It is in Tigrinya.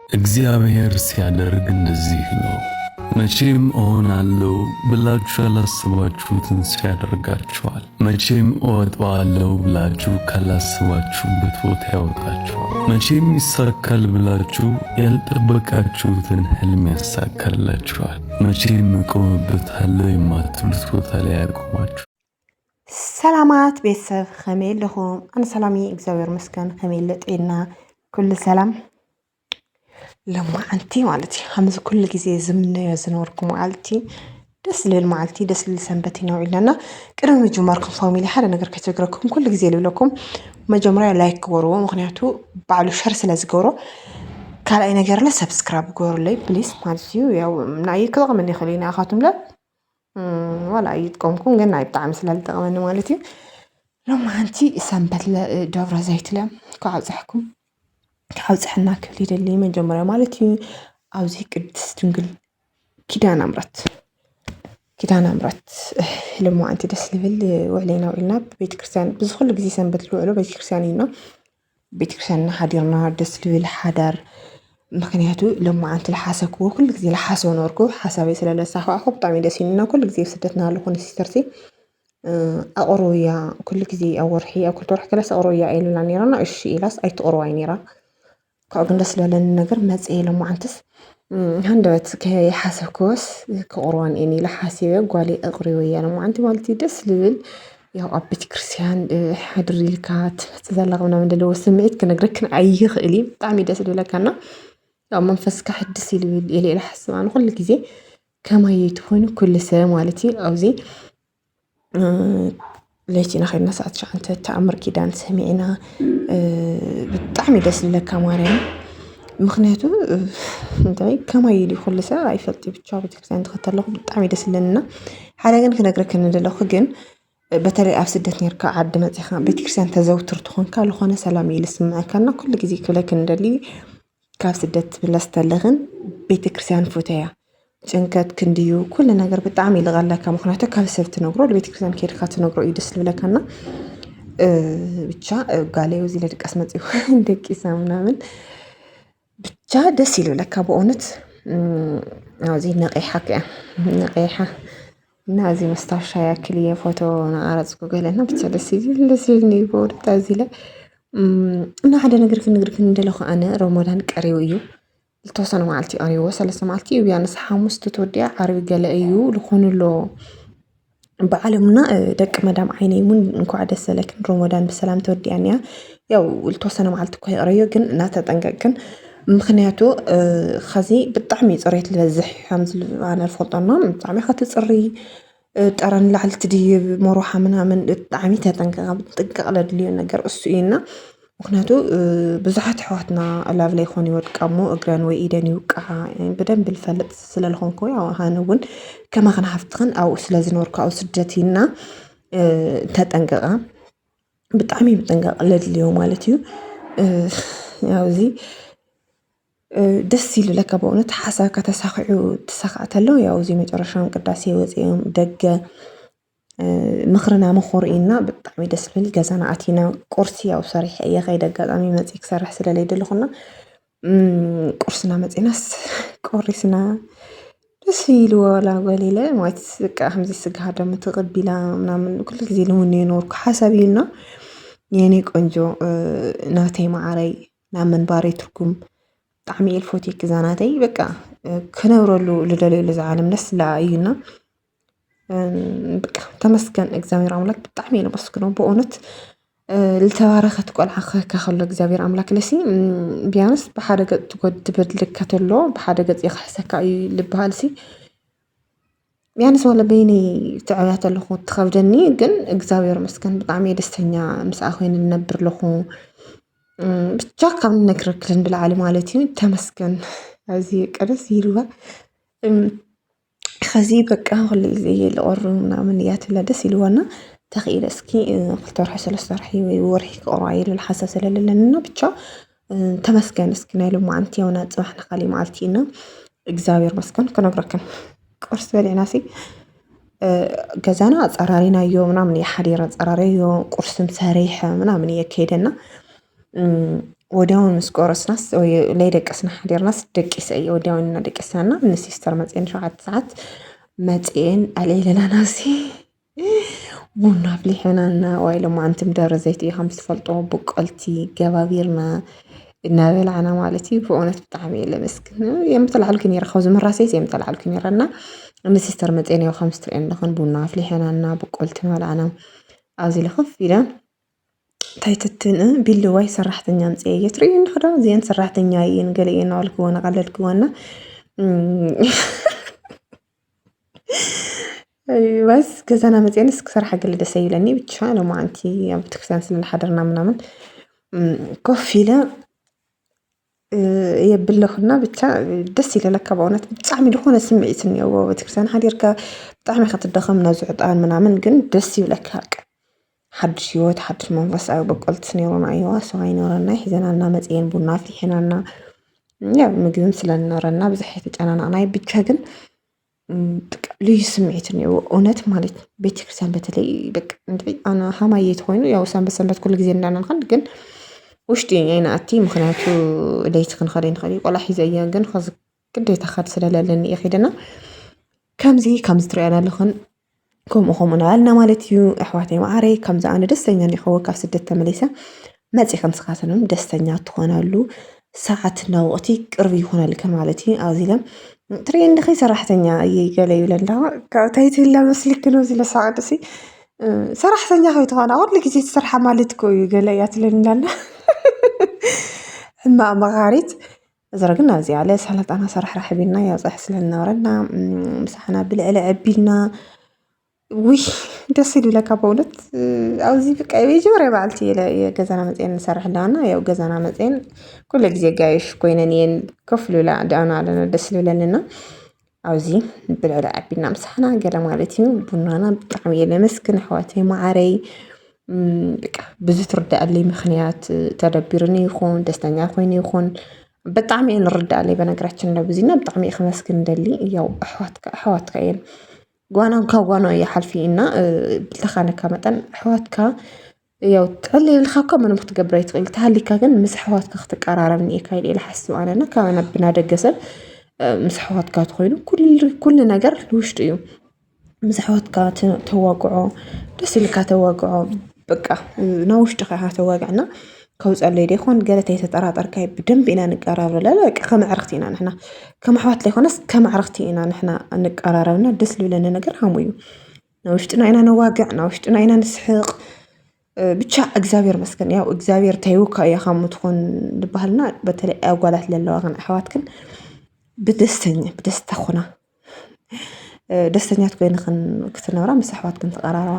እግዚአብሔር ሲያደርግ እንደዚህ ነው። መቼም እሆናለሁ ብላችሁ ያላሰባችሁትን ሲያደርጋችኋል። መቼም እወጣለሁ ብላችሁ ካላሰባችሁበት ቦታ ያወጣችኋል። መቼም ይሳካል ብላችሁ ያልጠበቃችሁትን ህልም ያሳካላችኋል። መቼም እቆምበታለሁ የማትሉት ቦታ ላይ ያቆማችሁ። ሰላማት ቤተሰብ ከመይ ኣለኹም? ኣነ ሰላም እየ እግዚአብሔር ይመስገን። ከመይ ኣሎ ጤና ኩሉ ሰላም ለማዓንቲ ማለት እዩ። ከምዚ ኩሉ ግዜ ዝምነዮ ዝነበርኩ መዓልቲ ደስ ዝብል መዓልቲ ደስ ዝብል ሰንበት ይነብዕ ኣለና። ቅድሚ ምጅማርኩም ፋሚሊ ሓደ ነገር ከይቸግረኩም ኩሉ ግዜ ዝብለኩም መጀመርያ ላይክ ግበርዎ፣ ምክንያቱ ባዕሉ ሸር ስለ ዝገብሮ። ካልኣይ ነገር ለ ሰብስክራይብ ግበሩለይ ፕሊዝ ማለት እዩ። ያው ናይ ክጠቕመኒ ይኽእል እዩ ንኣኻትኩም ለ ዋላ ኣይጥቀምኩም ግን ናይ ብጣዕሚ ስለዝጠቕመኒ ማለት እዩ። ሎማዓንቲ ሰንበት ደብረ ዘይት ለ ክዓብፅሕኩም ክዓብፅሕና ክብል ይደሊ መጀመርያ ማለት እዩ። ኣብዚ ቅድስት ድንግል ኪዳነ ምሕረት ሎማዓንቲ ደስ ዝብል ውዕለ ኢና ውዒልና ቤተክርስትያን ብዝኩሉ ግዜ ሰንበት ዝውዕሎ ቤተክርስትያን እዩና ቤተክርስትያንና ሓዲርና ደስ ዝብል ሓዳር። ምክንያቱ ሎማዓንቲ ዝሓሰብክዎ ኩሉ ግዜ ዝሓስቦ ነበርኩ ሓሳበይ ስለለሳካዕኩ ብጣዕሚ ደስ ኢሉና ኩሉ ግዜ ስደትና ኣለኹ ሲስተርሲ ኣቕርብያ ኩሉ ግዜ ኣብ ወርሒ ኣብ ክልተ ወርሒ ከላስ ኣቕርብያ ኢሉና ነይራና። እሺ ኢላስ ኣይትቕርባይ ነይራ። ካብኡ ግን ደስ ዝብለኒ ነገር መፅአ ሎማዓንትስ ሃንደበት ከይሓሰብክዎስ ክቕርባን እየኒ ኢለ ሓሲበ ጓሌ ኣቕርበያ ሎማዓንቲ ማለት እዩ። ደስ ዝብል ያው ኣብ ቤተክርስትያን ሓድር ኢልካ ትመፅእ ዘለካ ምናምን ዘለዎ ስምዒት ክነግረክን ኣይኽእል እዩ። ብጣዕሚ ደስ ዝብለካና ያው መንፈስካ ሕድስ ይብል ኢለ ሓስብ ኣነ ኩሉ ግዜ ከማይ ትኾኑ ኩሉ ሰብ ማለት እዩ። ኣብዚ ለይቲና ከይድና ሰዓት 9 ተኣምር ኪዳን ሰሚዕና ብጣዕሚ ደስ ዝብለካ ማርያም። ምክንያቱ እንታይ ከማይ ኢሉ ኩሉ ሰብ ኣይፈልጥ ብቻ ቤተክርስትያን ትኸተል ኣለኹ ብጣዕሚ ደስ ዝብለኒና። ሓደ ግን ክነግረክን ዘለኹ ግን በተለይ ኣብ ስደት ነርካ ዓዲ መፂኻ ቤተክርስትያን ተዘውትር ትኾንካ ዝኾነ ሰላም እዩ ዝስምዐካና ኩሉ ግዜ ክብለክን ንደሊ ካብ ስደት ትምለስ ተለኽን ቤተክርስትያን ፉተያ ጭንቀት ክንድዩ ኩሉ ነገር ብጣዕሚ ይልቐለካ። ምክንያቱ ካብ ሰብ ትነግሮ ቤተክርስትያን ከይድካ ትነግሮ እዩ ደስ ዝብለካና። ብቻ ጋሌው እዚ ለድቃስ መፅኡ ደቂሳ ምናምን ብቻ ደስ ይልብለካ ብእውነት። ኣብዚ ነቂሓ ከያ ነቂሓ እና እዚ መስታወሻ ያክል እየ ፎቶ ናቀረፅኩ ገለና ብቻ ደስ ይብልኒ ብእውነት ኣብዚ ለ እና ሓደ ነገር ክንግርክን እንደለኹ ኣነ ረመዳን ቀሪቡ እዩ ዝተወሰነ መዓልቲ ቀሪቡ 3 መዓልቲ እዩ ቢያንስ 5 ተወዲያ ዓርቢ ገለ እዩ ዝኾኑሎ በዓለምና ደቂ መዳም ዓይነይ እውን እንኳዕ ደስ ዘለክን ረመዳን ብሰላም ተወዲኣኒያ። ያው ዝተወሰነ መዓልቲ እኳ ይቀረዮ ግን እናተጠንቀቅክን ምክንያቱ ከዚ ብጣዕሚ ፅሬት ዝበዝሕ ከምዝበኣነ ዝፈልጦና ብጣዕሚ ከትፅሪ ጠረን ላዕሊ ትድይብ መሩሓ ምናምን ብጣዕሚ ተጠንቀቃ ብጥንቃቐ ዘድልዮ ነገር እሱ እዩና። ምክንያቱ ብዙሓት ኣሕዋትና ላብ ላይ ይኾኑ ይወድቃ እሞ እግረን ወይ ኢደን ይውቃዓ ብደንብ ዝፈልጥ ስለዝኾንኩ ያው ኣነ እውን ከማ ክነሓፍትኽን ኣብኡ ስለዝነበርኩ ኣብ ስደት ኢና ተጠንቀቃ ብጣዕሚ ብጥንቃቐ ዘድልዮ ማለት እዩ። ኣብዚ ደስ ይብለካ በእውነት ሓሳብካ ተሳኺዑ ትሳካዕ ተሎ ያው እዚ መጨረሻም ቅዳሴ ወፂኦም ደገ ምኽርና መኽሩ ኢና ብጣዕሚ ደስ ዝብል ገዛና ኣቲና ቁርሲ ያው ሰሪሐ እየ ከይደ ኣጋጣሚ መፅእ ክሰርሕ ስለለይደለኹና ቁርስና መፂናስ ቆሪስና ደስ ኢልዎ ዋላ ጎሊለ ማለት በቃ ከምዚ ስጋ ደሞ ተቐቢላ ምናምን ኩሉ ግዜ ልሙን ነበርኩ ሓሳብ እዩና የኔ ቆንጆ ናተይ ማዕረይ ናብ መንባረይ ትርጉም ብጣዕሚ እየ ልፈትዮ ክዛናተይ በቃ ክነብረሉ ልደልየሉ ዝዓለም ደስ ላ እዩና በቃ ተመስገን እግዚአብሔር አምላክ ብጣዕሚ እየ ለመስግኖ በእውነት። ዝተባረኸት ቆልዓ ከሎ እግዚአብሔር አምላክ ለሲ ቢያንስ ብሓደ ገፅ ትጎድበልካ ተሎ ብሓደ ገፅ ይኽሕሰካ እዩ ልበሃል ሲ ቢያንስ ወላ በይኒ ትዕብያ ተለኹ ትኸብደኒ ግን እግዚአብሔር መስገን ብጣዕሚ እየ ደስተኛ ምስኣ ኮይነ ዝነብር ኣለኹ ብቻ ካብ ንነግረክልን ብላዕሊ ማለት እዩ ተመስገን። ኣብዚ ቀደስ ይልዋ ከዚ በቃ ኩሉ ግዜ ልቆርብ ምናምን እያ ትብላ ደስ ይልዋና ተኽኢለ እስኪ 2 ወርሒ 3 ወርሒ ወይ ወርሒ ክቆርባ ኢለ ሓሳብ ስለለለና ብቻ ተመስገን። እስኪ ናይ ሎማዓንቲ ያውና ፅባሕና ካሊእ መዓልቲ ኢና እግዚአብሔር መስገን ክነግረክን ቁርስ በሊዕና ሲ ገዛና ኣፀራሪናዮ ምናምን እየ ሓዲረ ኣፀራርዮ ቁርስም ሰሪሐ ምናምን እየ ከይደና ወዲያውን ምስ ቆረስናስ ወይ ለይደቀስና ሓዲርናስ ደቂሰ እየ ወዲያውን ደቂስናና ንሲስተር መፅአን 7 ሰዓት መፅአን አልዒለናናሲ ቡና አፍሊሕናና ወይ ሎማዓንቲ ምደረ ዘይቲ ከም ዝፈልጦ ቡቆልቲ ገባቢርና እናበላዕና ማለት እዩ ብእውነት ብጣዕሚ እየ ለመስግን የምተላዕልኩ ነይረ ካብዚ መራሰይት የምተላዕልኩ ነይረና ንሲስተር መፅአን ያው ከም ዝትሪአን ኣለኹን ቡና አፍሊሕናና ቡቆልቲ በላዕና ኣብዚ ለኸፍ ኢለ ታይትትን ቢልዋይ ሰራሕተኛ ምፅአ እየ ትሪኢ ንኽዶ እዚአን ሰራሕተኛ እየን ገለ እየ እናበልክዎና ቀለልክዎና بس ገዛና መፅአንስ ክሰርሓ ገለ ደስ ይብለኒ ብቻ ሎማዓንቲ ኣብ ቤተክርስትያን ስለዝሓደርና ምናምን ኮፍ ኢለ የብለኹና ብቻ ደስ ይለለካ በእውነት ብጣዕሚ ዝኾነ ስምዒት እኒአዎ ቤተክርስትያን ሓዲርካ ብጣዕሚ ክትደኸም ናብዚ ዕጣን ምናምን ግን ደስ ይብለካ ሓድሽ ሂወት ሓድሽ መንፈስ ኣብ በቆልቲ ነይሩና እየዋ ሰው ኣይነበረና ሒዘናልና መፅአን ቡና ኣፍሊሕናና ያው ምግብም ስለዝነበረና ብዙሕ የተጨናነቕናይ ብቻ ግን ልዩ ስምዒት እኒአዎ እውነት ማለት ቤተክርስትያን በተለይ በቃ ኣነ ሃማየት ኮይኑ ያው ሰንበት ኩሉ ግዜ እንዳናንኸን ግን ውሽጢ ኣይነኣቲ ምክንያቱ ለይቲ ክንኸደ ንኽእል እዩ ቆልዓ ሒዘ እየ ግን ግዴታ ክኸድ ስለለለኒ እየ ኸይደና ከምዚ ትሪአና ኣለኹን ከምኡ ናበልና ማለት እዩ ኣሕዋተይ ማዕረይ ከምዚ ኣነ ደስተኛ ንይኸው ካብ ስደት ተመሊሰ መፂ ክንስኻትንም ደስተኛ ትኾናሉ ሰዓትና ወቕቲ ቅርቢ ይኾናልከን ማለት እዩ ኣብዚ ኢለ ትሪኢ እንደኸይ ሰራሕተኛ እየ ገለ ይብለና ካብ ታይትላ መስሊክ ነው እዚ ለሳዕድሲ ሰራሕተኛ ከይትኾና ኩሉ ግዜ ትሰርሓ ማለት እኮ እዩ ገለ እያ ትለናና ሕማቕ መኻሪት እዘረ ግን ኣብዚ ኣለ ሰላጣና ሰራሕራሕ ቢልና ያው ፀሕ ስለዝነበረና ምሳሕና ብልዕሊ ዕቢልና ውይ ደስ ይብለካ በእውነት ኣብዚ በቃ የመጀመርያ በዓልቲ የገዛና መፅአን ንሰርሕ ኣለና ያው ገዛና መፅአን ኩሉ ግዜ ጋይሽ ኮይነን እየን ኮፍ ልብላ ዳኣና ኣለና ደስ ዝብለንና ኣብዚ ብልዕሊ ዓቢልና ምሳሕና ገለ ማለት እዩ ቡናና ብጣዕሚ እየ ለመስግን ኣሕዋተይ ማዕረይ በቃ ብዙ ትርዳእለይ ምክንያት ተደቢርኒ ይኹን ደስተኛ ኮይኑ ይኹን ብጣዕሚ እየ ንርዳእለይ በነገራችን ለ ብዙና ብጣዕሚ እየ ክመስግን ደሊ ያው ኣሕዋትካ እየን ጓናን ካብ ጓኖ እየ ሓልፊ ኢና ብልተኻነካ መጠን ኣሕዋትካ ያው ጥዕሊ ይብልካ እኮ ምንም ክትገብር ኣይትኽእል ተሃሊካ ግን ምስ ኣሕዋትካ ክትቀራረብ እኒአካ ኢለ ዝሓስብ ኣነና ካብ ብናደገ ሰብ ምስ ኣሕዋትካ ትኮይኑ ኩሉ ነገር ውሽጢ እዩ ምስ ኣሕዋትካ ተዋግዖ ደስ ኢልካ ተዋግዖ በቃ ናብ ውሽጢኻ ኢኻ ተዋግዕና ከውፀለይ ደይኮን ገለ ተይተጠራጠርካ ብደንብ ኢና ንቀራረብ ለለ ከም ኣዕርኽቲ ኢና ንሕና ከም ኣሕዋት ዘይኮነስ ከም ኣዕርኽቲ ኢና ንሕና እንቀራረብና ደስ ዝብለኒ ነገር ሃሙ እዩ ናብ ውሽጥና ኢና ነዋግዕ ናብ ውሽጥና ኢና ንስሕቕ ብቻ እግዚኣብሔር መስገን ያው እግዚኣብሔር ተይውካ እያ ከም ትኾን ዝበሃልና በተለይ ኣጓላት ዘለዋ ግን ኣሕዋት ግን ብደስታ ኮና ደስተኛት ኮይንክን ክትነብራ ምስ ኣሕዋት ግን ተቀራረባ